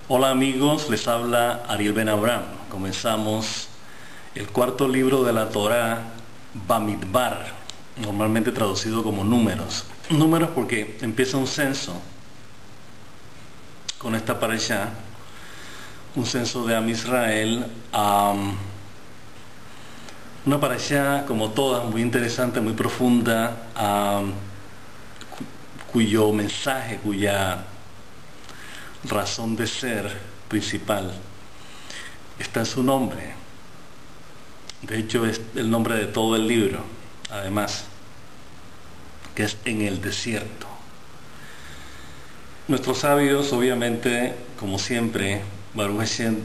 Hola amigos, les habla Ariel Ben Abraham. Comenzamos el cuarto libro de la Torá, Bamidbar, normalmente traducido como números. Números porque empieza un censo con esta parashá, un censo de Am Israel, una parashá como todas, muy interesante, muy profunda, cuyo mensaje, cuya razón de ser principal está en su nombre. De hecho es el nombre de todo el libro, además, que es en el desierto. Nuestros sabios, obviamente, como siempre, Baruch Hashem,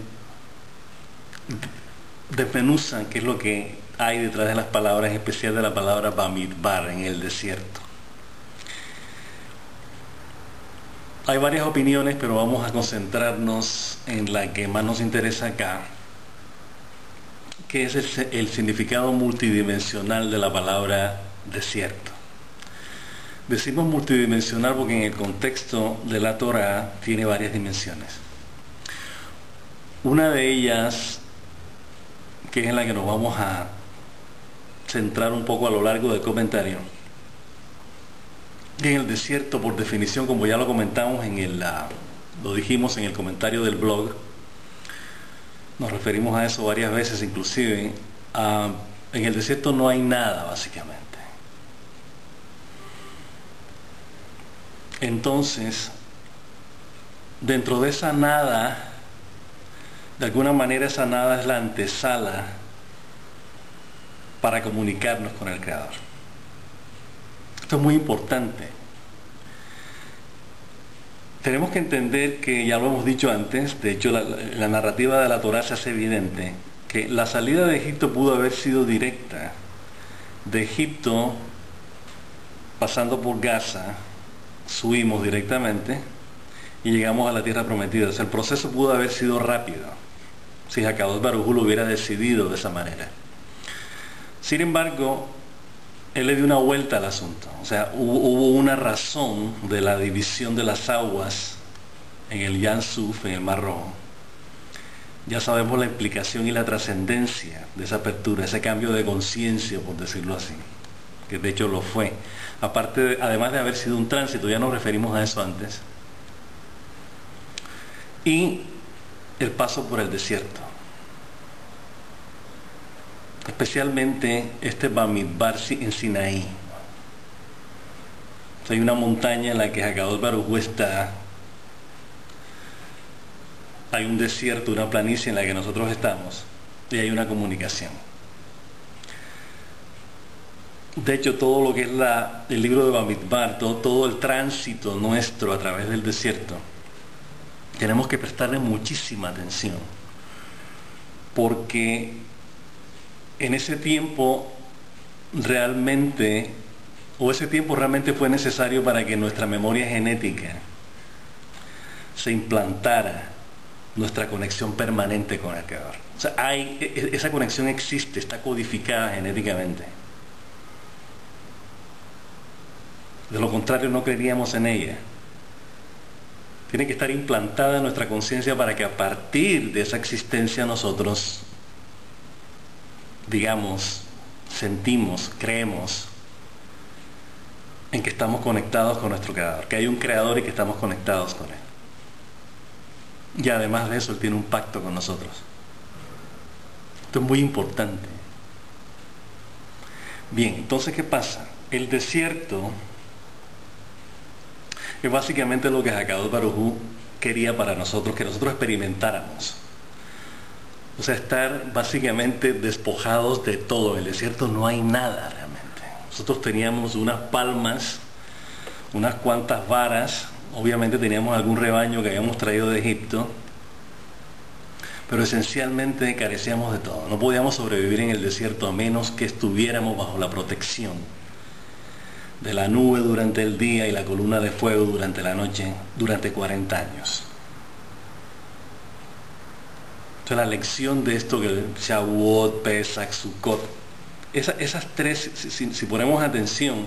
desmenuzan qué es lo que hay detrás de las palabras, en especial de la palabra Bamidbar, en el desierto. Hay varias opiniones, pero vamos a concentrarnos en la que más nos interesa acá, que es el significado multidimensional de la palabra desierto. Decimos multidimensional porque en el contexto de la Torá tiene varias dimensiones. Una de ellas, que es en la que nos vamos a centrar un poco a lo largo del comentario, y en el desierto, por definición, como ya lo comentamos lo dijimos en el comentario del blog, nos referimos a eso varias veces, inclusive, en el desierto no hay nada, básicamente. Entonces, dentro de esa nada, de alguna manera esa nada es la antesala para comunicarnos con el Creador. Esto es muy importante. Tenemos que entender que, ya lo hemos dicho antes, de hecho la narrativa de la Torá se hace evidente, que la salida de Egipto pudo haber sido directa. De Egipto, pasando por Gaza, subimos directamente y llegamos a la tierra prometida. O sea, el proceso pudo haber sido rápido si Akadosh Baruj Hu lo hubiera decidido de esa manera. Sin embargo, él le dio una vuelta al asunto. O sea, hubo una razón de la división de las aguas en el Yam Suf, en el Mar Rojo. Ya sabemos la implicación y la trascendencia de esa apertura, ese cambio de conciencia, por decirlo así, que de hecho lo fue. Además de haber sido un tránsito, ya nos referimos a eso antes, y el paso por el desierto. Especialmente este Bamidbar en Sinaí. O sea, hay una montaña en la que Akadosh Baruj Hu está. Hay un desierto, una planicie en la que nosotros estamos. Y hay una comunicación. De hecho, todo lo que es el libro de Bamidbar, todo el tránsito nuestro a través del desierto, tenemos que prestarle muchísima atención. Porque en ese tiempo realmente fue necesario para que nuestra memoria genética se implantara nuestra conexión permanente con el Creador. O sea, esa conexión existe, está codificada genéticamente. De lo contrario, no creeríamos en ella. Tiene que estar implantada en nuestra conciencia para que a partir de esa existencia nosotros, digamos, sentimos, creemos en que estamos conectados con nuestro Creador, que hay un Creador y que estamos conectados con Él. Y además de eso, Él tiene un pacto con nosotros. Esto es muy importante. Bien, entonces, ¿qué pasa? El desierto es básicamente lo que Akadosh Baruj Hu quería para nosotros, que nosotros experimentáramos. O sea, estar básicamente despojados de todo. En el desierto no hay nada realmente. Nosotros teníamos unas palmas, unas cuantas varas, obviamente teníamos algún rebaño que habíamos traído de Egipto, pero esencialmente carecíamos de todo. No podíamos sobrevivir en el desierto a menos que estuviéramos bajo la protección de la nube durante el día y la columna de fuego durante la noche, durante 40 años. La lección de esto, que Shavuot, Pesach, Sukkot, esas tres, si ponemos atención,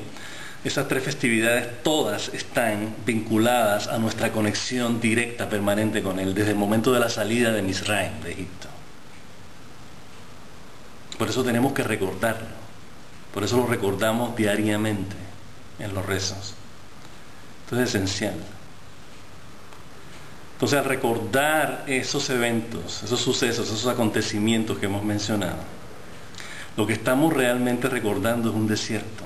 Esas tres festividades todas están vinculadas a nuestra conexión directa, permanente con Él, desde el momento de la salida de Misraim, de Egipto. Por eso tenemos que recordarlo. Por eso lo recordamos diariamente en los rezos. Esto es esencial. Entonces, al recordar esos eventos, esos sucesos, esos acontecimientos que hemos mencionado, lo que estamos realmente recordando es un desierto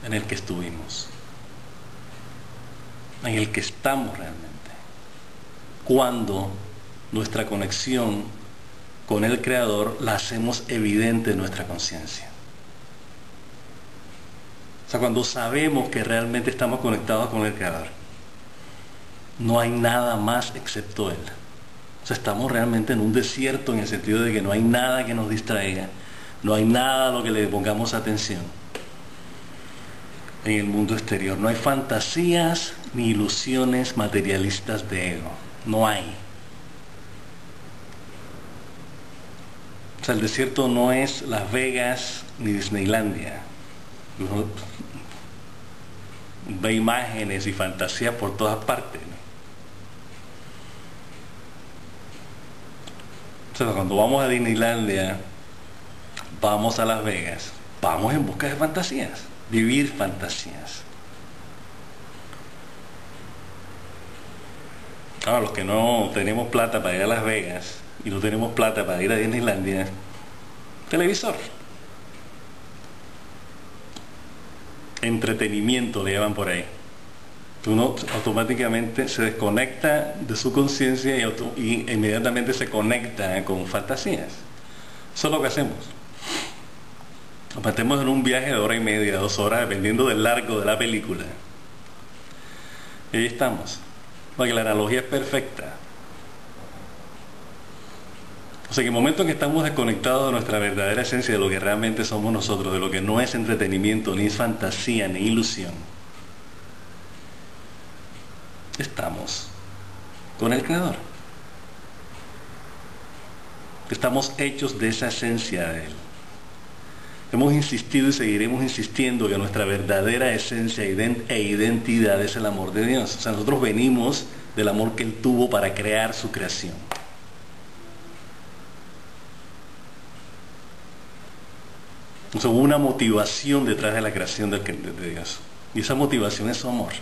en el que estuvimos, en el que estamos realmente, cuando nuestra conexión con el Creador la hacemos evidente en nuestra conciencia. O sea, cuando sabemos que realmente estamos conectados con el Creador, no hay nada más excepto Él. O sea, estamos realmente en un desierto en el sentido de que no hay nada que nos distraiga, no hay nada a lo que le pongamos atención en el mundo exterior. No hay fantasías ni ilusiones materialistas de ego. No hay. O sea, el desierto no es Las Vegas ni Disneylandia. Uno ve imágenes y fantasías por todas partes, ¿no? O sea, cuando vamos a Disneylandia, vamos a Las Vegas, vamos en busca de fantasías, vivir fantasías. Ahora, los que no tenemos plata para ir a Las Vegas y no tenemos plata para ir a Disneylandia, televisor, entretenimiento le llaman por ahí. Uno automáticamente se desconecta de su conciencia y inmediatamente se conecta con fantasías. Eso es lo que hacemos. Nos metemos en un viaje de hora y media, 2 horas, dependiendo del largo de la película. Y ahí estamos. Porque la analogía es perfecta. O sea que en el momento en que estamos desconectados de nuestra verdadera esencia, de lo que realmente somos nosotros, de lo que no es entretenimiento, ni es fantasía, ni ilusión, estamos con el Creador. Estamos hechos de esa esencia de Él. Hemos insistido y seguiremos insistiendo que nuestra verdadera esencia e identidad es el amor de Dios. O sea, nosotros venimos del amor que Él tuvo para crear su creación. O sea, hubo una motivación detrás de la creación de Dios. Y esa motivación es su amor.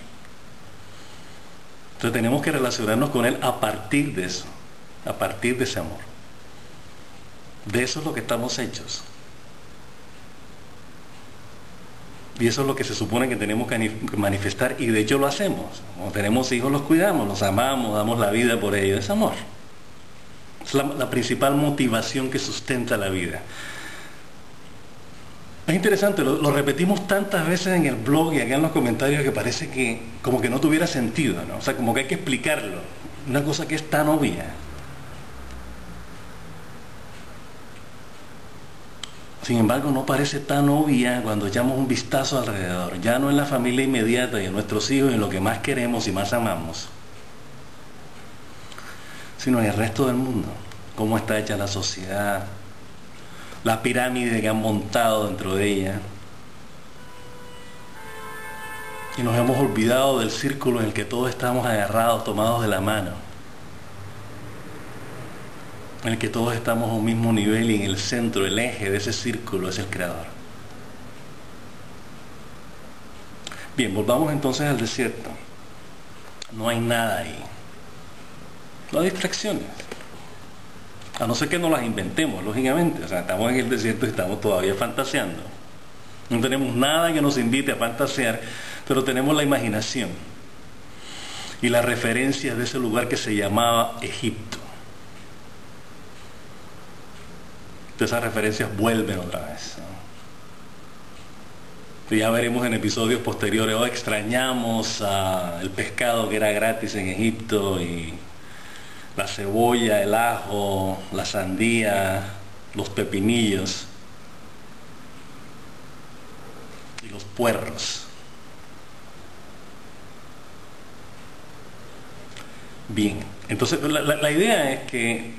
Entonces tenemos que relacionarnos con Él a partir de eso, a partir de ese amor. De eso es lo que estamos hechos. Y eso es lo que se supone que tenemos que manifestar, y de hecho lo hacemos. Cuando tenemos hijos los cuidamos, los amamos, damos la vida por ellos. Es amor. Es la principal motivación que sustenta la vida. Es interesante, lo repetimos tantas veces en el blog y acá en los comentarios que parece que como que no tuviera sentido, ¿no? O sea, como que hay que explicarlo. Una cosa que es tan obvia. Sin embargo, no parece tan obvia cuando echamos un vistazo alrededor, ya no en la familia inmediata y en nuestros hijos y en lo que más queremos y más amamos, sino en el resto del mundo. Cómo está hecha la sociedad, la pirámide que han montado dentro de ella. Y nos hemos olvidado del círculo en el que todos estamos agarrados, tomados de la mano, en el que todos estamos a un mismo nivel y en el centro, el eje de ese círculo es el Creador. Bien, volvamos entonces al desierto. No hay nada ahí. No hay distracciones. A no ser que no las inventemos, lógicamente. O sea, estamos en el desierto y estamos todavía fantaseando. No tenemos nada que nos invite a fantasear, pero tenemos la imaginación y las referencias de ese lugar que se llamaba Egipto. Esas referencias vuelven otra vez, ¿no? Ya veremos en episodios posteriores. Hoy extrañamos el pescado que era gratis en Egipto, y la cebolla, el ajo, la sandía, los pepinillos y los puerros. Bien, entonces la idea es que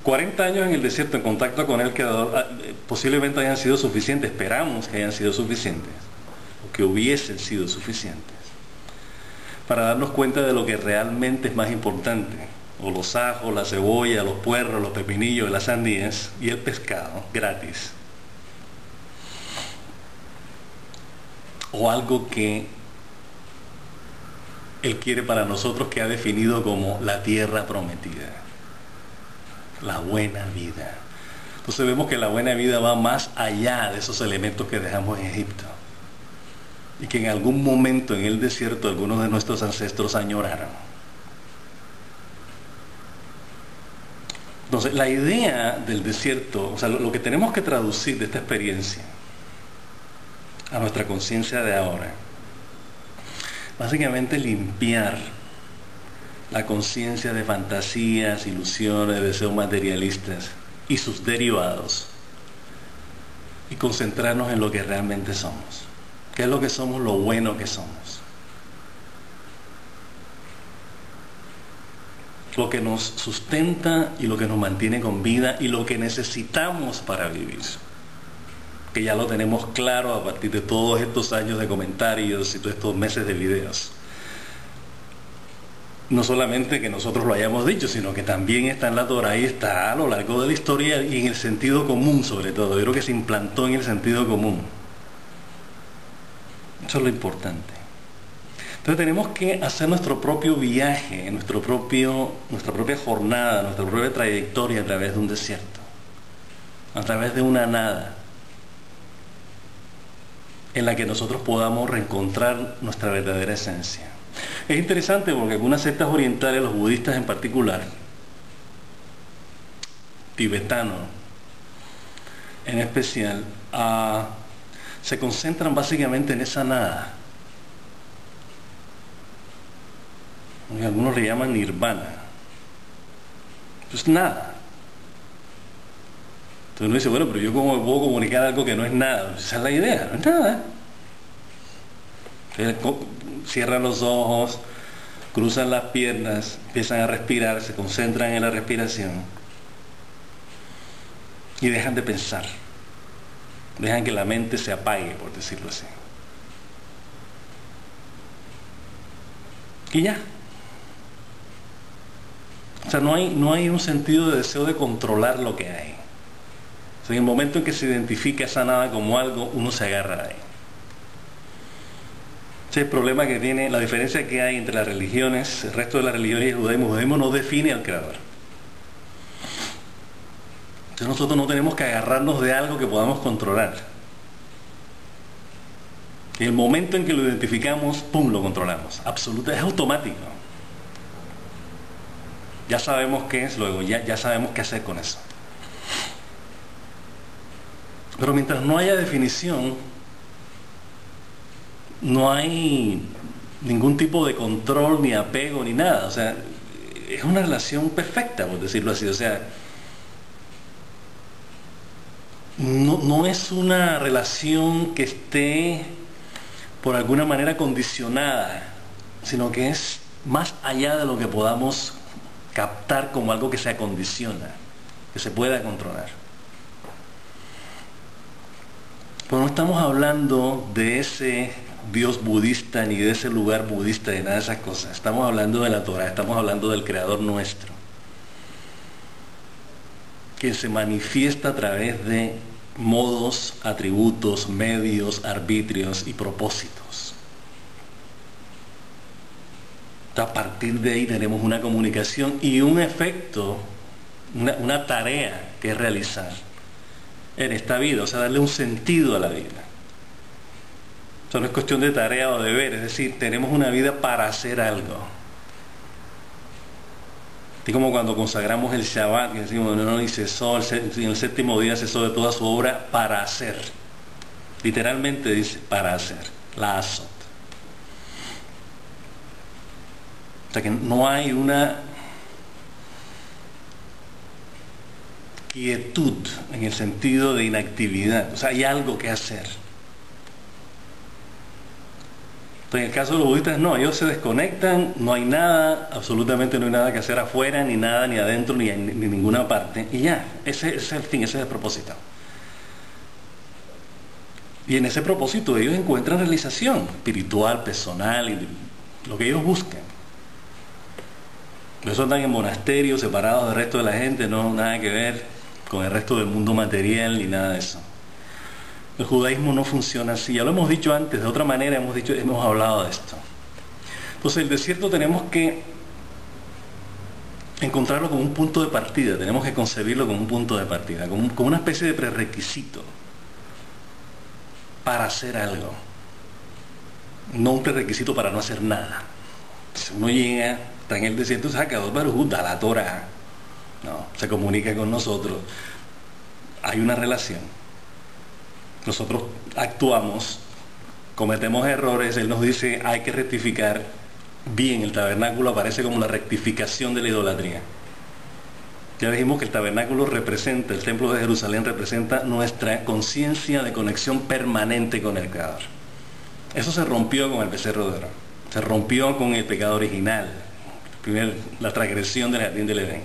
40 años en el desierto en contacto con el Creador posiblemente hayan sido suficientes, esperamos que hayan sido suficientes o que hubiesen sido suficientes para darnos cuenta de lo que realmente es más importante, o los ajos, la cebolla, los puerros, los pepinillos, las sandías y el pescado gratis, o algo que Él quiere para nosotros, que ha definido como la tierra prometida, la buena vida. Entonces vemos que la buena vida va más allá de esos elementos que dejamos en Egipto, y que en algún momento en el desierto algunos de nuestros ancestros añoraron. Entonces la idea del desierto, o sea, lo que tenemos que traducir de esta experiencia a nuestra conciencia de ahora, básicamente limpiar la conciencia de fantasías, ilusiones, deseos materialistas y sus derivados, y concentrarnos en lo que realmente somos. ¿Qué es lo que somos? Lo bueno que somos. Lo que nos sustenta y lo que nos mantiene con vida y lo que necesitamos para vivir. Que ya lo tenemos claro a partir de todos estos años de comentarios y todos estos meses de videos. No solamente que nosotros lo hayamos dicho, sino que también está en la Torah y está a lo largo de la historia y en el sentido común sobre todo. Yo creo que se implantó en el sentido común. Eso es lo importante. Entonces tenemos que hacer nuestro propio viaje, nuestra propia jornada, nuestra propia trayectoria a través de un desierto, a través de una nada, en la que nosotros podamos reencontrar nuestra verdadera esencia. Es interesante porque algunas sectas orientales, los budistas en particular, tibetanos en especial, se concentran básicamente en esa nada. Algunos le llaman nirvana. Pues nada. Entonces uno dice, bueno, pero yo cómo me puedo comunicar algo que no es nada. Esa es la idea, no es nada. Cierran los ojos, cruzan las piernas, empiezan a respirar, se concentran en la respiración y dejan de pensar. Dejan que la mente se apague, por decirlo así. Y ya. O sea, no hay un sentido de deseo de controlar lo que hay. O sea, en el momento en que se identifica esa nada como algo, uno se agarra de ahí. Ese es el problema que tiene, la diferencia que hay entre las religiones, el resto de las religiones y el judaísmo. El judaísmo no define al creador. Entonces nosotros no tenemos que agarrarnos de algo que podamos controlar. Y el momento en que lo identificamos, ¡pum!, lo controlamos. Absolutamente, es automático. Ya sabemos qué es, luego ya sabemos qué hacer con eso. Pero mientras no haya definición, no hay ningún tipo de control, ni apego, ni nada. O sea, es una relación perfecta, por decirlo así. O sea, no es una relación que esté por alguna manera condicionada, sino que es más allá de lo que podamos captar como algo que se acondiciona, que se pueda controlar. Pero no estamos hablando de ese Dios budista, ni de ese lugar budista, ni nada de esas cosas. Estamos hablando de la Torah, estamos hablando del Creador nuestro, que se manifiesta a través de modos, atributos, medios, arbitrios y propósitos. A partir de ahí tenemos una comunicación y un efecto, una tarea que realizar en esta vida, o sea, darle un sentido a la vida. O sea, no es cuestión de tarea o deber, es decir, tenemos una vida para hacer algo. Así como cuando consagramos el Shabbat, que decimos, no, y cesó, en el séptimo día cesó de toda su obra para hacer. Literalmente dice, para hacer, la azot. O sea que no hay una quietud en el sentido de inactividad. O sea, hay algo que hacer. Entonces, en el caso de los budistas, no, ellos se desconectan, no hay nada, absolutamente no hay nada que hacer afuera, ni nada, ni adentro, ni en ninguna parte. Y ya, ese es el fin, ese es el propósito. Y en ese propósito ellos encuentran realización espiritual, personal, y lo que ellos buscan. Ellos andan en monasterios separados del resto de la gente, no nada que ver con el resto del mundo material ni nada de eso. El judaísmo no funciona así, ya lo hemos dicho antes, de otra manera hemos hablado de esto. Entonces el desierto tenemos que encontrarlo como un punto de partida, tenemos que concebirlo como un punto de partida, como una especie de prerequisito para hacer algo, no un prerequisito para no hacer nada. Si uno llega, está en el desierto, saca dos Baruj, da la Torah, no, se comunica con nosotros, hay una relación. Nosotros actuamos, cometemos errores, Él nos dice hay que rectificar. Bien, el tabernáculo aparece como la rectificación de la idolatría. Ya dijimos que el tabernáculo representa, el templo de Jerusalén representa nuestra conciencia de conexión permanente con el Creador. Eso se rompió con el becerro de oro, se rompió con el pecado original, la transgresión del jardín del Edén.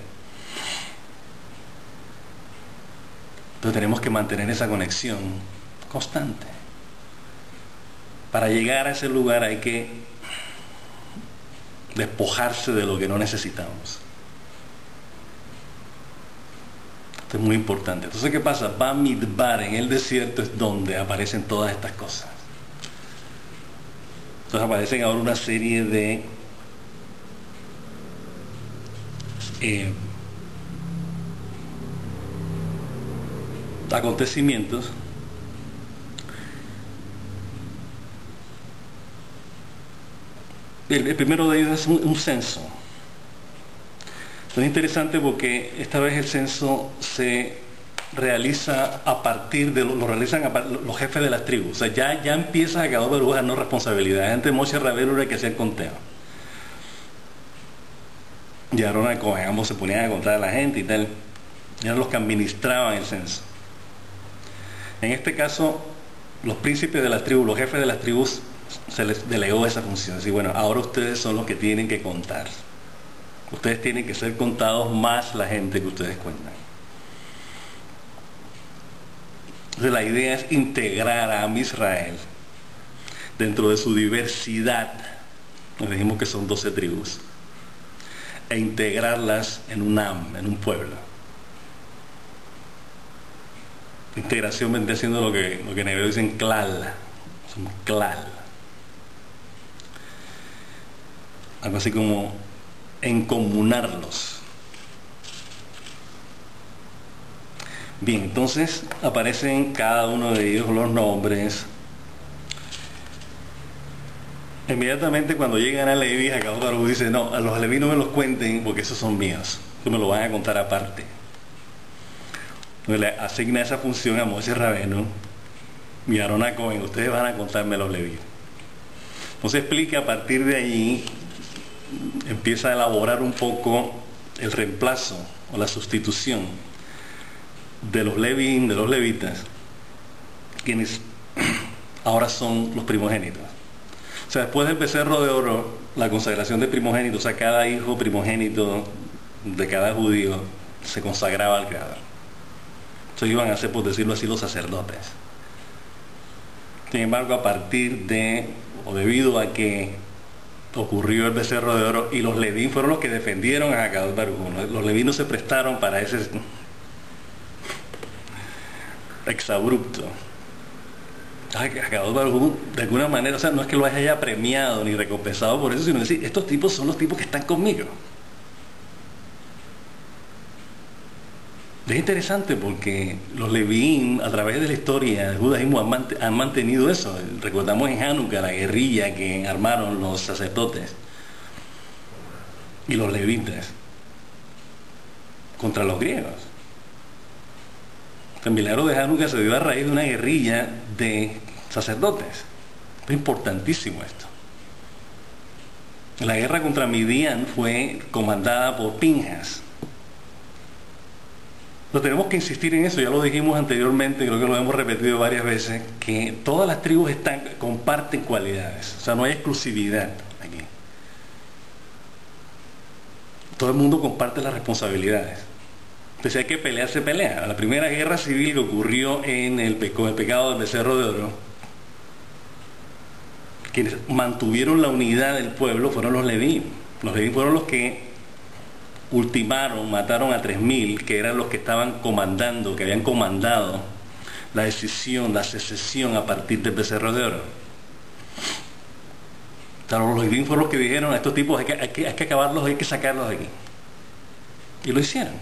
Entonces tenemos que mantener esa conexión constante. Para llegar a ese lugar hay que despojarse de lo que no necesitamos. Esto es muy importante. Entonces, ¿qué pasa? Bamidbar, en el desierto, es donde aparecen todas estas cosas. Entonces aparecen ahora una serie de acontecimientos el primero de ellos es un censo. Es interesante porque esta vez el censo se realiza a partir de lo realizan los jefes de las tribus. O sea, ya empieza a cada uno a darnos responsabilidad. Antes Moshe Rabbeinu era el que hacía el conteo. Y Aarón Cohen, ambos se ponían a contar a la gente y tal. Y eran los que administraban el censo. En este caso, los príncipes de las tribus, los jefes de las tribus, se les delegó esa función. Así, bueno, ahora ustedes son los que tienen que contar. Ustedes tienen que ser contados más la gente que ustedes cuentan. Entonces la idea es integrar a Israel dentro de su diversidad. Nos dijimos que son 12 tribus. E integrarlas en un am, en un pueblo. Integración vendría siendo lo que en hebreo dicen klal. Es un klal. Algo así como encomunarlos. Bien, entonces aparecen cada uno de ellos los nombres. Inmediatamente cuando llegan a Leví, Akadosh Baruj Hu dice, no, a los Leví no me los cuenten porque esos son míos, que me lo van a contar aparte. Entonces le asigna esa función a Moshe Rabbeinu y a Aarón Cohen, ustedes van a contarme los Leví. Entonces explica, a partir de allí empieza a elaborar un poco el reemplazo o la sustitución de los Levín, de los levitas, quienes ahora son los primogénitos. O sea, después del becerro de oro, la consagración de primogénitos, o sea, cada hijo primogénito de cada judío se consagraba al Creador. Entonces iban a ser, por decirlo así, los sacerdotes. Sin embargo, a partir de, o debido a que ocurrió el becerro de oro y los Levín fueron los que defendieron a Akadosh Baruj Hu, los Levín no se prestaron para ese exabrupto. Akadosh Baruj Hu, de alguna manera, o sea, no es que lo haya premiado ni recompensado por eso, sino decir, estos tipos son los tipos que están conmigo. Es interesante porque los Levín, a través de la historia del judaísmo, han mantenido eso. Recordamos en Hanukkah la guerrilla que armaron los sacerdotes y los levitas contra los griegos. El milagro de Hanukkah se dio a raíz de una guerrilla de sacerdotes. Es importantísimo esto. La guerra contra Midian fue comandada por Pinjas. No tenemos que insistir en eso, ya lo dijimos anteriormente, creo que lo hemos repetido varias veces, que todas las tribus comparten cualidades, o sea, no hay exclusividad aquí. Todo el mundo comparte las responsabilidades. Entonces, si hay que pelear, se pelea. La primera guerra civil que ocurrió con el pecado del becerro de oro quienes mantuvieron la unidad del pueblo fueron los Leví. Los Leví fueron los que ultimaron, mataron a 3.000, que eran los que estaban comandando, que habían comandado la decisión, la secesión a partir del becerro de oro. O sea, los Leví fueron los que dijeron a estos tipos hay que acabarlos, hay que sacarlos de aquí. Y lo hicieron.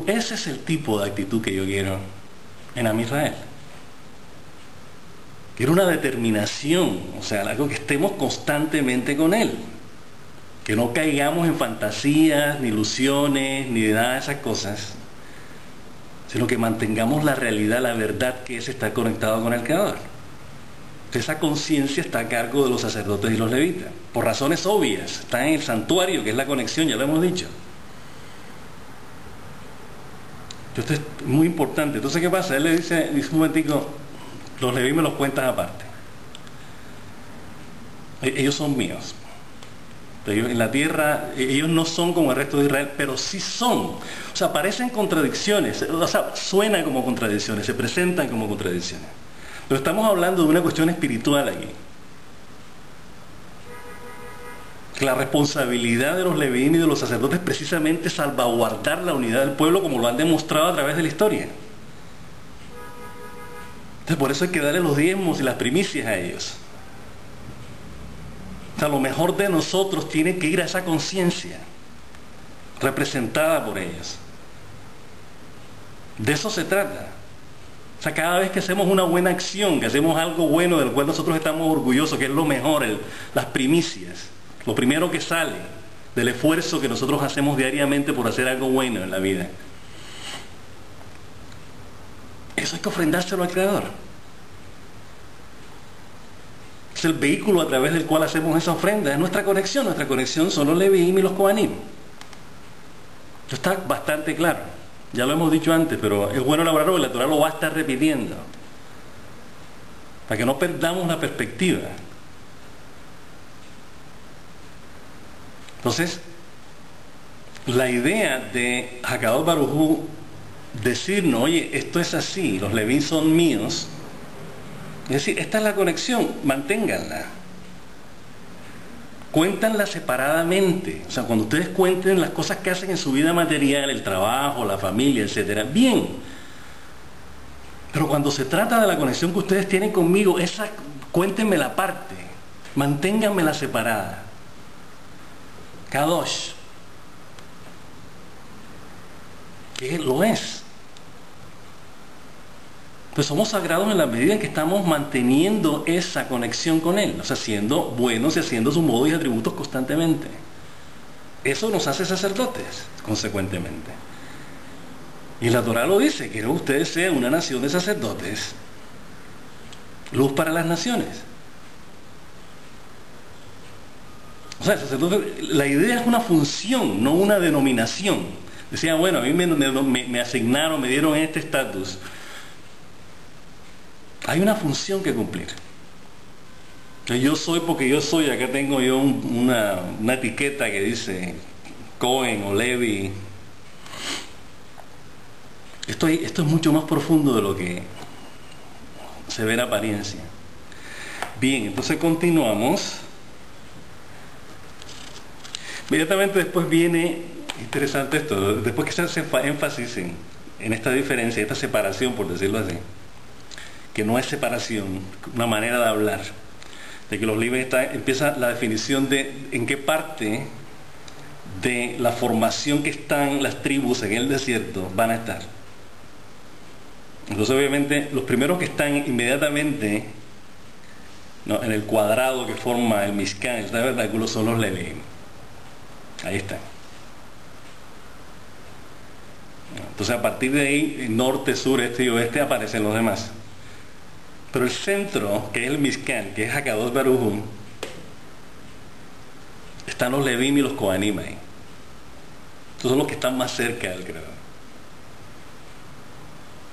Ese es el tipo de actitud que yo quiero en Am Israel. Quiero una determinación, o sea, algo que estemos constantemente con Él. Que no caigamos en fantasías, ni ilusiones, ni de nada de esas cosas, sino que mantengamos la realidad, la verdad que es estar conectado con el Creador. Esa conciencia está a cargo de los sacerdotes y los levitas, por razones obvias. Está en el santuario, que es la conexión, ya lo hemos dicho. Entonces es muy importante. Entonces, ¿qué pasa? Él le dice un momentico, los levitas me los cuentas aparte. Ellos son míos. Ellos, en la tierra, ellos no son como el resto de Israel, pero sí son. O sea, parecen contradicciones, o sea, suenan como contradicciones, se presentan como contradicciones. Pero estamos hablando de una cuestión espiritual aquí. La responsabilidad de los levín y de los sacerdotes es precisamente salvaguardar la unidad del pueblo, como lo han demostrado a través de la historia. Entonces, por eso hay que darle los diezmos y las primicias a ellos. O sea, lo mejor de nosotros tiene que ir a esa conciencia representada por ellos. De eso se trata. O sea, cada vez que hacemos una buena acción, que hacemos algo bueno del cual nosotros estamos orgullosos, que es lo mejor, las primicias, lo primero que sale del esfuerzo que nosotros hacemos diariamente por hacer algo bueno en la vida, eso hay que ofrendárselo al Creador. Es el vehículo a través del cual hacemos esa ofrenda, es nuestra conexión son los Levíim y los Cohanim. Esto está bastante claro, ya lo hemos dicho antes, pero es bueno elaborarlo porque la Torah lo va a estar repitiendo, para que no perdamos la perspectiva. Entonces, la idea de Hakadosh Baruj Hu decirnos, oye, esto es así, los Leví son míos, es decir, esta es la conexión, manténganla. Cuéntanla separadamente. O sea, cuando ustedes cuenten las cosas que hacen en su vida material, el trabajo, la familia, etcétera, bien. Pero cuando se trata de la conexión que ustedes tienen conmigo, esa, cuéntenmela aparte, manténganmela separada. Kadosh, que lo es. Pues somos sagrados en la medida en que estamos manteniendo esa conexión con Él, o sea, siendo buenos y haciendo sus modos y atributos constantemente. Eso nos hace sacerdotes, consecuentemente. Y la Torah lo dice, quiero que ustedes sean una nación de sacerdotes, luz para las naciones. O sea, el sacerdote, la idea es una función, no una denominación. Decía, bueno, a mí me asignaron, me dieron este estatus. Hay una función que cumplir. Yo soy porque yo soy, acá tengo yo una etiqueta que dice Cohen o Levi. Esto es mucho más profundo de lo que se ve en apariencia. Bien, entonces continuamos. Inmediatamente después viene, interesante esto, después que se hace énfasis en esta diferencia, esta separación, por decirlo así, que no es separación, una manera de hablar, de que los Levíes empieza la definición de en qué parte de la formación que están las tribus en el desierto van a estar. Entonces, obviamente, los primeros que están inmediatamente, ¿no?, en el cuadrado que forma el Mishkan, el tabernáculo, son los Levíes. Ahí están. Entonces, a partir de ahí, norte, sur, este y oeste, aparecen los demás. Pero el centro, que es el Mishkan, que es Hakadosh Baruj Hu, están los Levíim y los Cohanim ahí. Estos son los que están más cerca del Creador.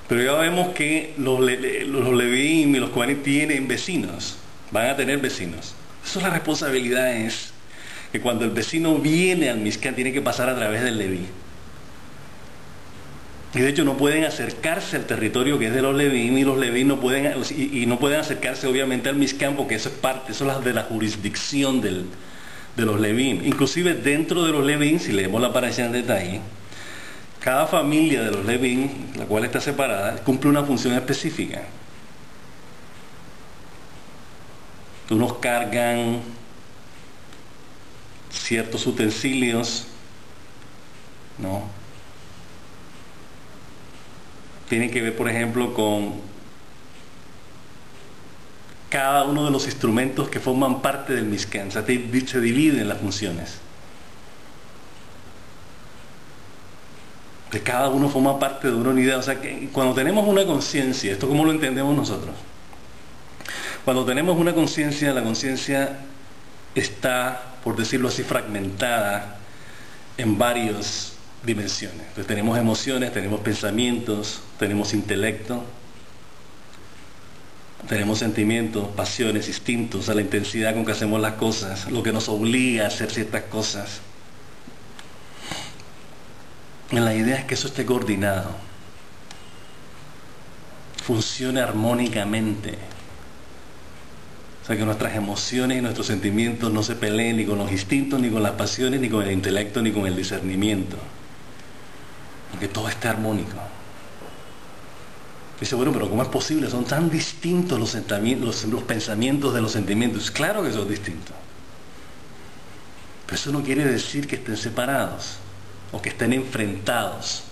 Pero ya vemos que los Levíim y los Cohanim tienen vecinos, van a tener vecinos. Eso es la responsabilidad, es que cuando el vecino viene al Mishkan tiene que pasar a través del Leví. Y de hecho no pueden acercarse al territorio que es de los Levín, y los Levín no pueden, y no pueden acercarse obviamente al Mishkan, porque eso es parte, eso es de la jurisdicción de los Levín. Inclusive dentro de los Levín, si leemos la parasha en detalle, cada familia de los Levín, la cual está separada, cumple una función específica. Unos cargan ciertos utensilios, ¿no? Tienen que ver, por ejemplo, con cada uno de los instrumentos que forman parte del Mishkan. O sea, se dividen las funciones. De cada uno forma parte de una unidad. O sea, que cuando tenemos una conciencia, esto como lo entendemos nosotros, cuando tenemos una conciencia, la conciencia está, por decirlo así, fragmentada en varias dimensiones. Entonces, tenemos emociones, tenemos pensamientos, tenemos intelecto, tenemos sentimientos, pasiones, instintos, a la intensidad con que hacemos las cosas, lo que nos obliga a hacer ciertas cosas. La idea es que eso esté coordinado, funcione armónicamente. O sea, que nuestras emociones y nuestros sentimientos no se peleen ni con los instintos, ni con las pasiones, ni con el intelecto, ni con el discernimiento. Que todo esté armónico. Dice, bueno, pero ¿cómo es posible? Son tan distintos los pensamientos de los sentimientos. Claro que son distintos. Pero eso no quiere decir que estén separados, o que estén enfrentados,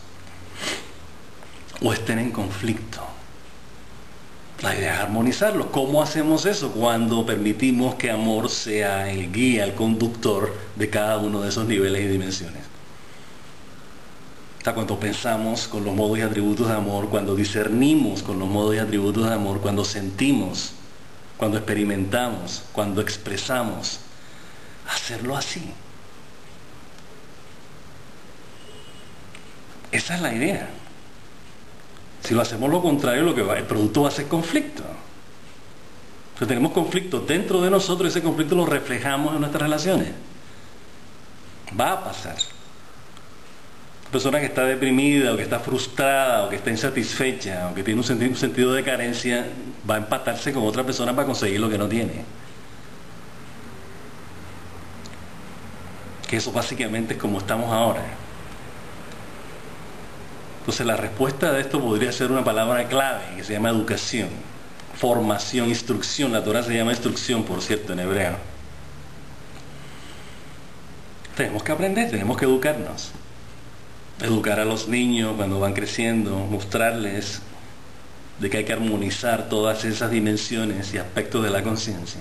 o estén en conflicto. La idea es armonizarlos. ¿Cómo hacemos eso? Cuando permitimos que amor sea el guía, el conductor de cada uno de esos niveles y dimensiones. O sea, cuando pensamos con los modos y atributos de amor, cuando discernimos con los modos y atributos de amor, cuando sentimos, cuando experimentamos, cuando expresamos, hacerlo así. Esa es la idea. Si lo hacemos lo contrario, el producto va a ser conflicto. Entonces tenemos conflicto dentro de nosotros y ese conflicto lo reflejamos en nuestras relaciones. Va a pasar. Una persona que está deprimida, o que está frustrada, o que está insatisfecha, o que tiene un sentido de carencia, va a empatarse con otra persona para conseguir lo que no tiene. Que eso básicamente es como estamos ahora. Entonces la respuesta de esto podría ser una palabra clave que se llama educación, formación, instrucción. La Torah se llama instrucción, por cierto, en hebreo. Tenemos que aprender, tenemos que educarnos. Educar a los niños cuando van creciendo, mostrarles de que hay que armonizar todas esas dimensiones y aspectos de la conciencia.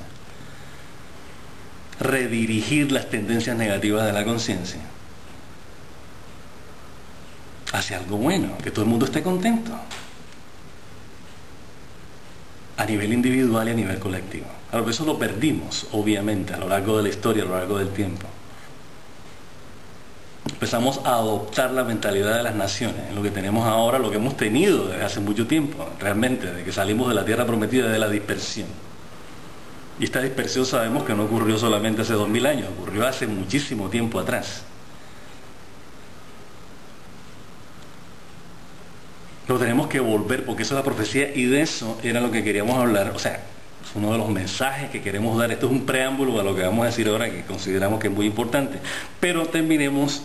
Redirigir las tendencias negativas de la conciencia hacia algo bueno, que todo el mundo esté contento, a nivel individual y a nivel colectivo. Ahora, eso lo perdimos, obviamente, a lo largo de la historia, a lo largo del tiempo. Empezamos a adoptar la mentalidad de las naciones, lo que tenemos ahora, lo que hemos tenido desde hace mucho tiempo, realmente, desde que salimos de la tierra prometida, de la dispersión. Y esta dispersión sabemos que no ocurrió solamente hace 2000 años, ocurrió hace muchísimo tiempo atrás. Pero tenemos que volver, porque eso es la profecía y de eso era lo que queríamos hablar. O sea, es uno de los mensajes que queremos dar. Esto es un preámbulo a lo que vamos a decir ahora, que consideramos que es muy importante. Pero terminemos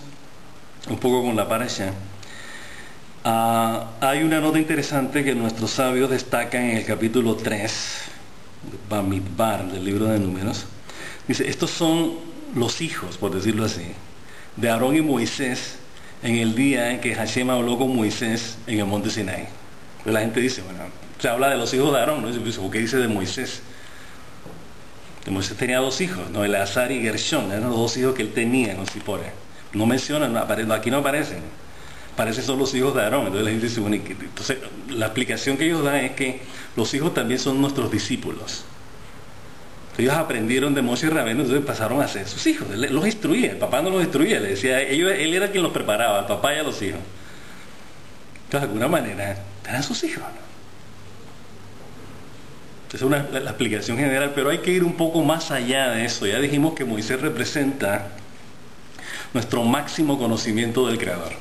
un poco con la parasha. Hay una nota interesante que nuestros sabios destacan en el capítulo 3, Bamidbar, del libro de Números. Dice, estos son los hijos, por decirlo así, de Aarón y Moisés, en el día en que Hashem habló con Moisés en el monte Sinai. Entonces la gente dice, bueno, se habla de los hijos de Aarón, ¿no? ¿Por qué dice de Moisés? De Moisés tenía dos hijos, ¿no? Eleazar y Gershón, eran los dos hijos que él tenía con Zipora. No mencionan, aquí no aparecen. Parecen son los hijos de Aarón. Entonces la gente dice, bueno, entonces la explicación que ellos dan es que los hijos también son nuestros discípulos. Ellos aprendieron de Moshe y Rabbeinu, entonces pasaron a ser sus hijos. Él los instruía, el papá no los instruía, le decía, él era quien los preparaba, el papá y a los hijos. Entonces, de alguna manera, eran sus hijos, ¿no? Esa es la explicación general, pero hay que ir un poco más allá de eso. Ya dijimos que Moisés representa nuestro máximo conocimiento del Creador.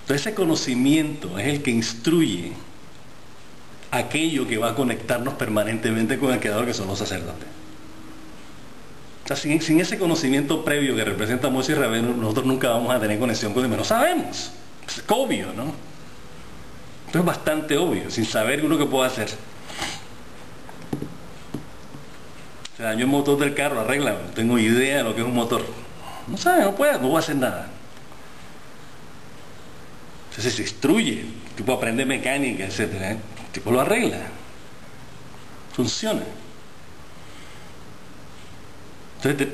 Entonces ese conocimiento es el que instruye aquello que va a conectarnos permanentemente con el Creador, que son los sacerdotes. O sea, sin ese conocimiento previo que representa Moisés y Rabenu, nosotros nunca vamos a tener conexión con Dios. No sabemos. Es obvio, ¿no? Esto es bastante obvio. Sin saber uno que puede hacer. Se dañó el motor del carro, arréglalo. No tengo idea de lo que es un motor. No sabe, no puedo hacer nada. Entonces se instruye, el tipo aprende mecánica, etcétera. El tipo lo arregla. Funciona. Entonces,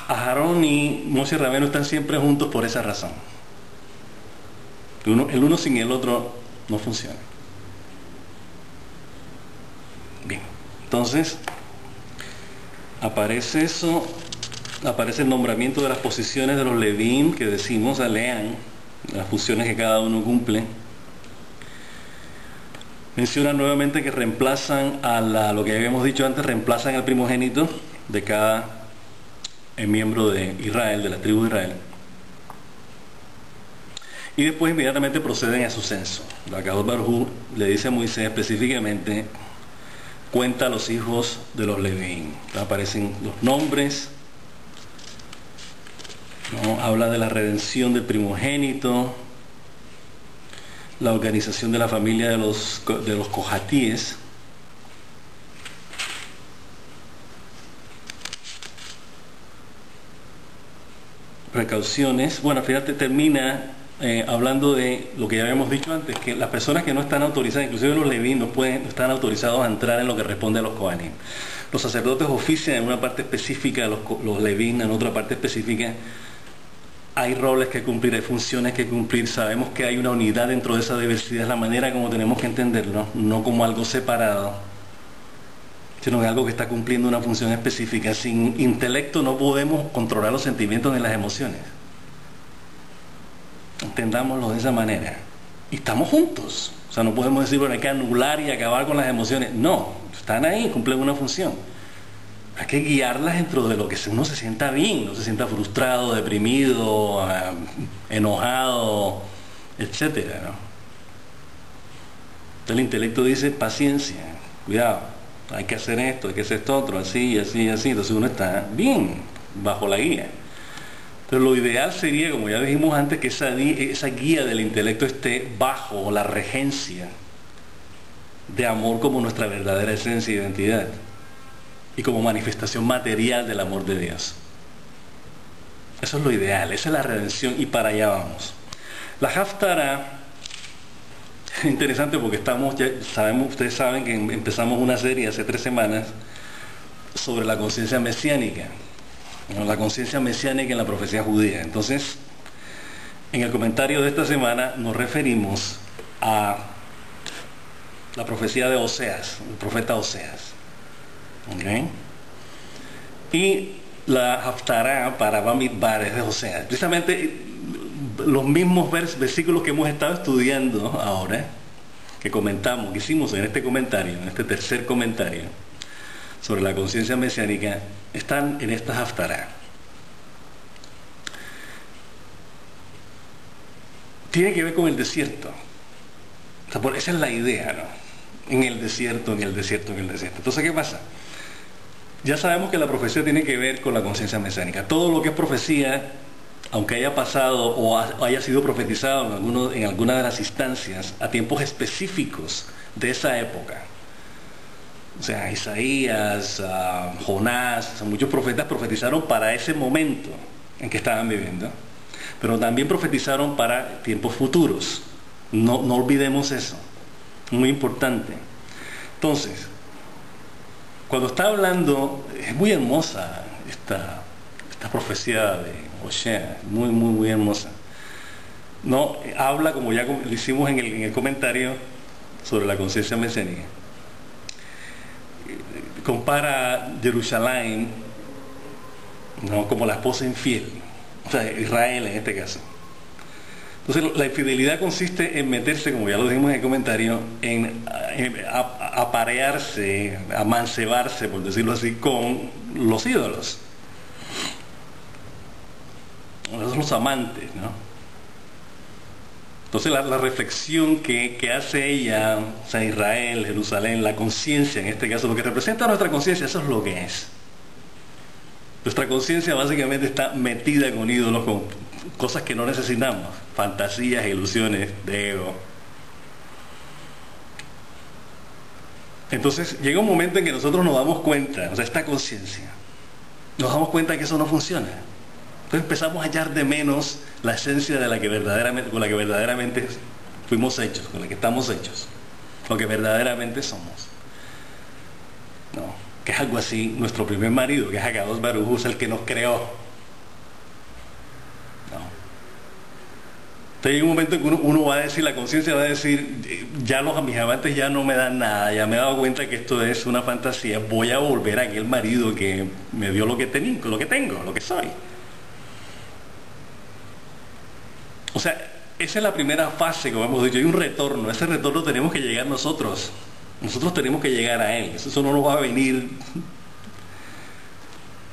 Aarón y Moisés y Rabenu están siempre juntos por esa razón. El uno sin el otro no funciona. Bien, entonces aparece eso, aparece el nombramiento de las posiciones de los Levín que decimos, lean las funciones que cada uno cumple. Menciona nuevamente que reemplazan lo que habíamos dicho antes, reemplazan al primogénito de cada miembro de Israel, de la tribu de Israel. Y después inmediatamente proceden a su censo. La Akadosh Baruj Hu le dice a Moisés específicamente, cuenta a los hijos de los Levín. Aparecen los nombres, ¿no? Habla de la redención del primogénito, la organización de la familia de los cohatíes, precauciones. Bueno, fíjate, termina hablando de lo que ya habíamos dicho antes, que las personas que no están autorizadas, inclusive los levín, no están autorizados a entrar en lo que responde a los kohanim. Los sacerdotes ofician en una parte específica, los levín en otra parte específica. Hay roles que cumplir, hay funciones que cumplir. Sabemos que hay una unidad dentro de esa diversidad, es la manera como tenemos que entenderlo, no como algo separado, sino que algo que está cumpliendo una función específica. Sin intelecto no podemos controlar los sentimientos ni las emociones. Entendámoslo de esa manera. Y estamos juntos. O sea, no podemos decir, bueno, hay que anular y acabar con las emociones. No, están ahí, cumplen una función. Hay que guiarlas dentro de lo que uno se sienta bien, no se sienta frustrado, deprimido, enojado, etcétera, ¿no? Entonces el intelecto dice, paciencia, cuidado, hay que hacer esto, hay que hacer esto otro, así, así, así. Entonces uno está bien, bajo la guía. Entonces lo ideal sería, como ya dijimos antes, que esa guía del intelecto esté bajo la regencia de amor como nuestra verdadera esencia e identidad, y como manifestación material del amor de Dios. Eso es lo ideal, esa es la redención, y para allá vamos. La Haftarah, interesante porque ustedes saben que empezamos una serie hace 3 semanas sobre la conciencia mesiánica, ¿no? La conciencia mesiánica en la profecía judía. Entonces, en el comentario de esta semana nos referimos a la profecía de Oseas, el profeta Oseas. ¿Okay? Y la Haftarah para Bamidbar es de Oseas. Precisamente los mismos versículos que hemos estado estudiando ahora, que comentamos, que hicimos en este comentario, en este tercer comentario sobre la conciencia mesiánica, están en esta Haftarah. Tiene que ver con el desierto. O sea, esa es la idea, ¿no? En el desierto, en el desierto, en el desierto. Entonces, ¿qué pasa? Ya sabemos que la profecía tiene que ver con la conciencia mesiánica. Todo lo que es profecía, aunque haya pasado o haya sido profetizado en alguna de las instancias a tiempos específicos de esa época, o sea, Isaías, Jonás, o sea, muchos profetas profetizaron para ese momento en que estaban viviendo, pero también profetizaron para tiempos futuros. No olvidemos eso, muy importante. Entonces, cuando está hablando, es muy hermosa esta profecía de Oseas, muy, muy, muy hermosa. No, habla, como ya lo hicimos en el comentario sobre la conciencia mesiánica. Compara Jerusalén, ¿no?, como la esposa infiel, o sea, Israel en este caso. Entonces, la infidelidad consiste en meterse, como ya lo dijimos en el comentario, en aparearse, amancebarse, por decirlo así, con los ídolos. Esos son los amantes, ¿no? Entonces la reflexión que hace ella, o sea, Israel, Jerusalén, la conciencia en este caso, lo que representa nuestra conciencia, eso es lo que es. Nuestra conciencia básicamente está metida con ídolos, con cosas que no necesitamos, fantasías, ilusiones de ego. Entonces llega un momento en que nosotros nos damos cuenta, o sea, esta conciencia, nos damos cuenta que eso no funciona. Entonces empezamos a hallar de menos la esencia de la que verdaderamente, con la que verdaderamente fuimos hechos, con la que estamos hechos, lo que verdaderamente somos. No, que es algo así, nuestro primer marido, que es Akadosh Baruj Hu, es el que nos creó. No. Entonces hay un momento en que uno va a decir, la conciencia va a decir, ya mis amantes ya no me dan nada, ya me he dado cuenta que esto es una fantasía, voy a volver a aquel marido que me dio lo que tenía, lo que tengo, lo que soy. O sea, esa es la primera fase, como hemos dicho, hay un retorno, ese retorno tenemos que llegar nosotros tenemos que llegar a él, eso no nos va a venir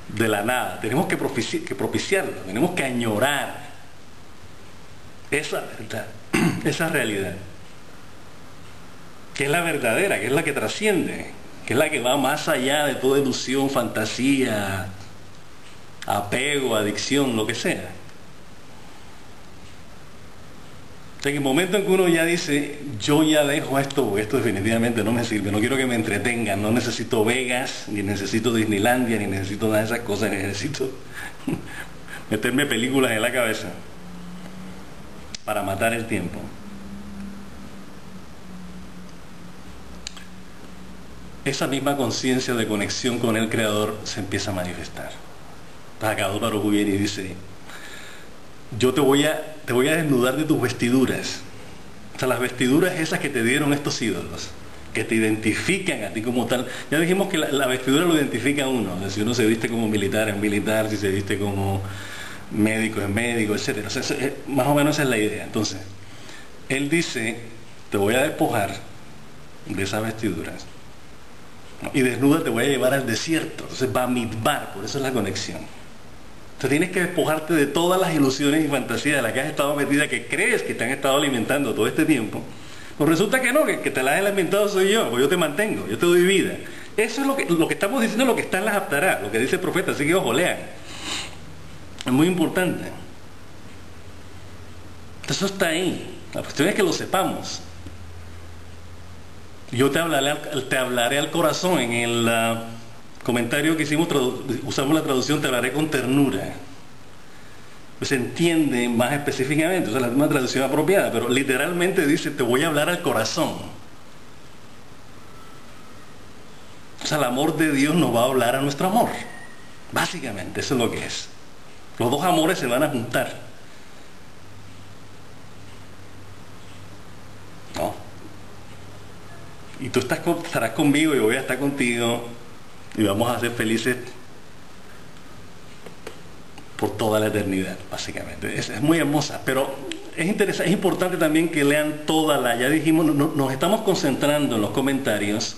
de la nada, tenemos que propiciarlo, tenemos que añorar esa verdad, esa realidad, que es la verdadera, que es la que trasciende, que es la que va más allá de toda ilusión, fantasía, apego, adicción, lo que sea. En el momento en que uno ya dice, yo ya dejo esto, porque esto definitivamente no me sirve, no quiero que me entretengan, no necesito Vegas, ni necesito Disneylandia, ni necesito nada de esas cosas, ni necesito meterme películas en la cabeza para matar el tiempo. Esa misma conciencia de conexión con el Creador se empieza a manifestar. Akadosh Baruj Hu viene y dice, yo te voy a desnudar de tus vestiduras. O sea, las vestiduras esas que te dieron estos ídolos, que te identifican a ti como tal. Ya dijimos que la vestidura lo identifica a uno. O sea, si uno se viste como militar, es militar, si se viste como médico, es médico, etc. O sea, más o menos esa es la idea. Entonces, él dice, te voy a despojar de esas vestiduras. Y desnuda te voy a llevar al desierto. Entonces va a mitbar, por eso es la conexión. Entonces tienes que despojarte de todas las ilusiones y fantasías de las que has estado metida, que crees que te han estado alimentando todo este tiempo. Pues resulta que no, que te las he alimentado soy yo, porque yo te mantengo, yo te doy vida. Eso es lo que estamos diciendo, lo que está en las Haftará, lo que dice el profeta, así que ojo, lean. Es muy importante. Eso está ahí. La cuestión es que lo sepamos. Yo te hablaré al corazón. En el comentario que hicimos, usamos la traducción, te hablaré con ternura. Pues se entiende más específicamente, o sea, la misma traducción apropiada, pero literalmente dice, te voy a hablar al corazón. O sea, el amor de Dios nos va a hablar a nuestro amor. Básicamente, eso es lo que es. Los dos amores se van a juntar. ¿No? Y tú estarás conmigo y yo voy a estar contigo y vamos a ser felices por toda la eternidad, básicamente. Es muy hermosa, pero es interesante, es importante también que lean ya dijimos, nos estamos concentrando en los comentarios,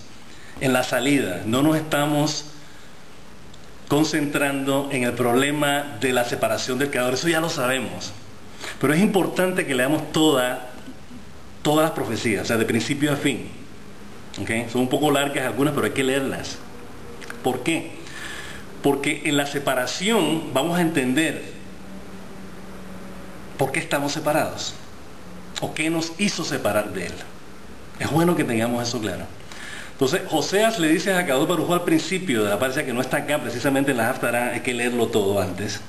en la salida, no nos estamos concentrando en el problema de la separación del Creador, eso ya lo sabemos, pero es importante que leamos todas las profecías, o sea, de principio a fin. ¿Okay? Son un poco largas algunas, pero hay que leerlas. ¿Por qué? Porque en la separación vamos a entender por qué estamos separados o qué nos hizo separar de Él. Es bueno que tengamos eso claro. Entonces, Oseas le dice a Akadosh Baruj Hu al principio de la parte que no está acá, precisamente en la Haftará, hay que leerlo todo antes.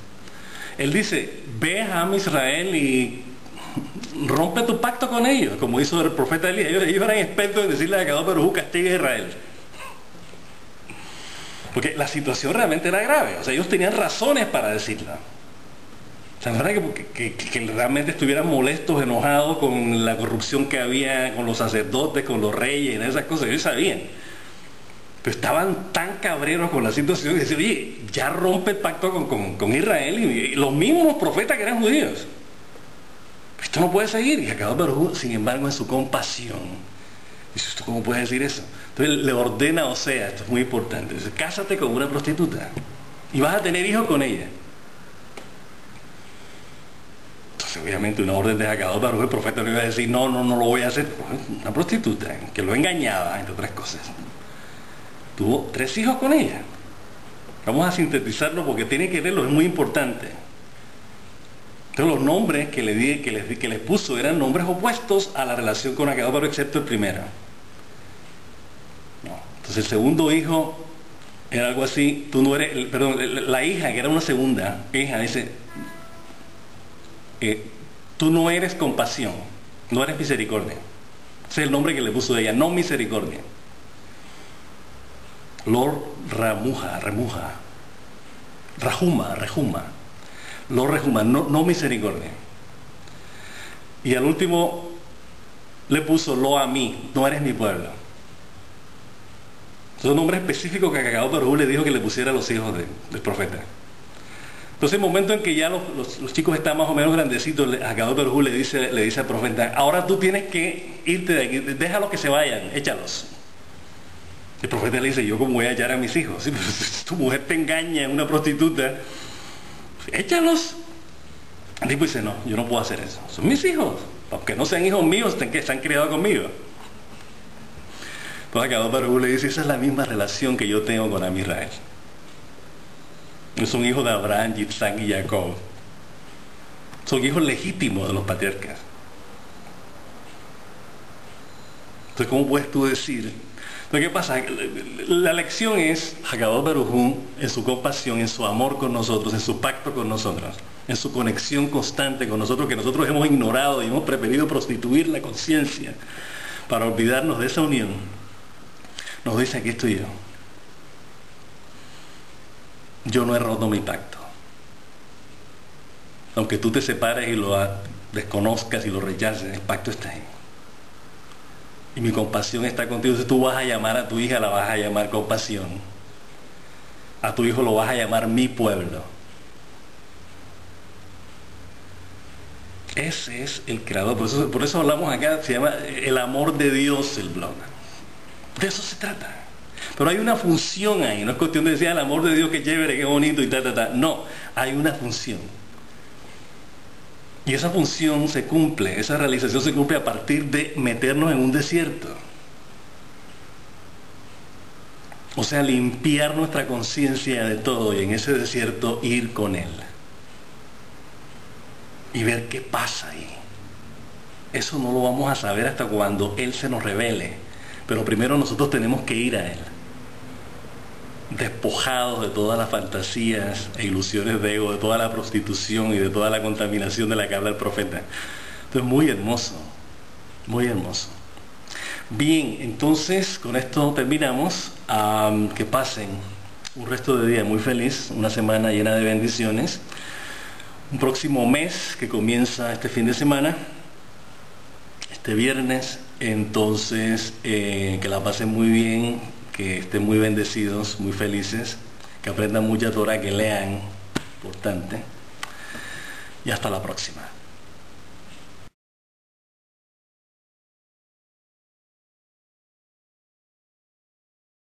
Él dice, ve a Israel y rompe tu pacto con ellos, como hizo el profeta Elías. Ellos eran expertos en decirle a Akadosh Baruj Hu, castigue a Israel. Porque la situación realmente era grave, o sea, ellos tenían razones para decirla. O sea, no era que realmente estuvieran molestos, enojados con la corrupción que había con los sacerdotes, con los reyes, esas cosas, ellos sabían. Pero estaban tan cabreros con la situación que decían, oye, ya rompe el pacto con Israel y los mismos profetas que eran judíos. Esto no puede seguir. Y Akadosh Baruj Hu, sin embargo, en su compasión, dice, ¿esto cómo puede decir eso? Entonces le ordena a Oseas, esto es muy importante, dice, cásate con una prostituta y vas a tener hijos con ella. pues obviamente una orden de Hakadosh Baruj Hu, el profeta no iba a decir, no lo voy a hacer. Una prostituta que lo engañaba, entre otras cosas. Tuvo 3 hijos con ella. Vamos a sintetizarlo porque tiene que verlo, es muy importante. Entonces los nombres que les puso eran nombres opuestos a la relación con Hakadosh Baruj Hu, excepto el primero. No. Entonces el segundo hijo era algo así, tú no eres, perdón, la hija, que era una segunda hija, dice, tú no eres compasión, no eres misericordia. Ese es el nombre que le puso de ella, no misericordia. Lord Rahuma, Lord Rahuma, no misericordia. Y al último le puso Lo a mí, no eres mi pueblo. Es un nombre específico que Hakadosh Baruj Hu le dijo que le pusiera a los hijos del profeta. Entonces, el momento en que ya los chicos están más o menos grandecitos, Hakadosh Baruj Hu le dice al profeta, ahora tú tienes que irte de aquí, déjalos que se vayan, échalos. El profeta le dice, ¿yo cómo voy a hallar a mis hijos? Sí, pero si tu mujer te engaña, es una prostituta, pues, échalos. El tipo dice, no, yo no puedo hacer eso. Son mis hijos, aunque no sean hijos míos, que están criados conmigo. Entonces Hakadosh Baruj Hu le dice, esa es la misma relación que yo tengo con Am Israel. Son hijos de Abraham, Yitzhak y Jacob. Son hijos legítimos de los patriarcas. Entonces, ¿cómo puedes tú decir? Entonces, ¿qué pasa? La lección es Hakadosh Baruj Hu, en su compasión, en su amor con nosotros, en su pacto con nosotros, en su conexión constante con nosotros, que nosotros hemos ignorado y hemos preferido prostituir la conciencia para olvidarnos de esa unión. Nos dice, aquí estoy yo. Yo no he roto mi pacto. Aunque tú te separes y lo desconozcas y lo rechaces, el pacto está ahí. Y mi compasión está contigo. Entonces tú vas a llamar a tu hija, la vas a llamar compasión. A tu hijo lo vas a llamar mi pueblo. Ese es el creador. Por eso hablamos acá, se llama el amor de Dios el blog. De eso se trata. Pero hay una función ahí, no es cuestión de decir el amor de Dios que chévere, que bonito y tal. No, hay una función. Y esa función se cumple, esa realización se cumple a partir de meternos en un desierto. O sea, limpiar nuestra conciencia de todo y en ese desierto ir con Él. Y ver qué pasa ahí. Eso no lo vamos a saber hasta cuando Él se nos revele. Pero primero nosotros tenemos que ir a Él. Despojados de todas las fantasías e ilusiones de ego, de toda la prostitución y de toda la contaminación de la que habla el profeta. Entonces, muy hermoso, muy hermoso. Bien, entonces con esto terminamos. Que pasen un resto de día muy feliz, una semana llena de bendiciones, un próximo mes que comienza este fin de semana, este viernes. Entonces, que la pasen muy bien, que estén muy bendecidos, muy felices, que aprendan mucha Torah, que lean, importante. Y hasta la próxima.